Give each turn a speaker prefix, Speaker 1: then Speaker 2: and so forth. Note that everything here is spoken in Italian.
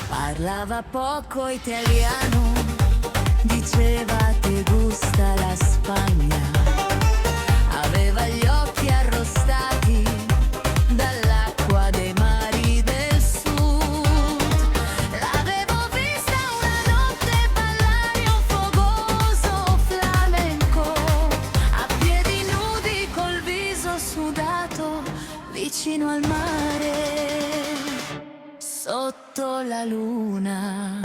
Speaker 1: Parlava poco italiano, diceva che gusta la Spagna. Aveva gli occhi arrostati dall'acqua dei mari del sud. L'avevo vista una notte ballare un fogoso flamenco, a piedi nudi col viso sudato vicino al mare, sotto la luna.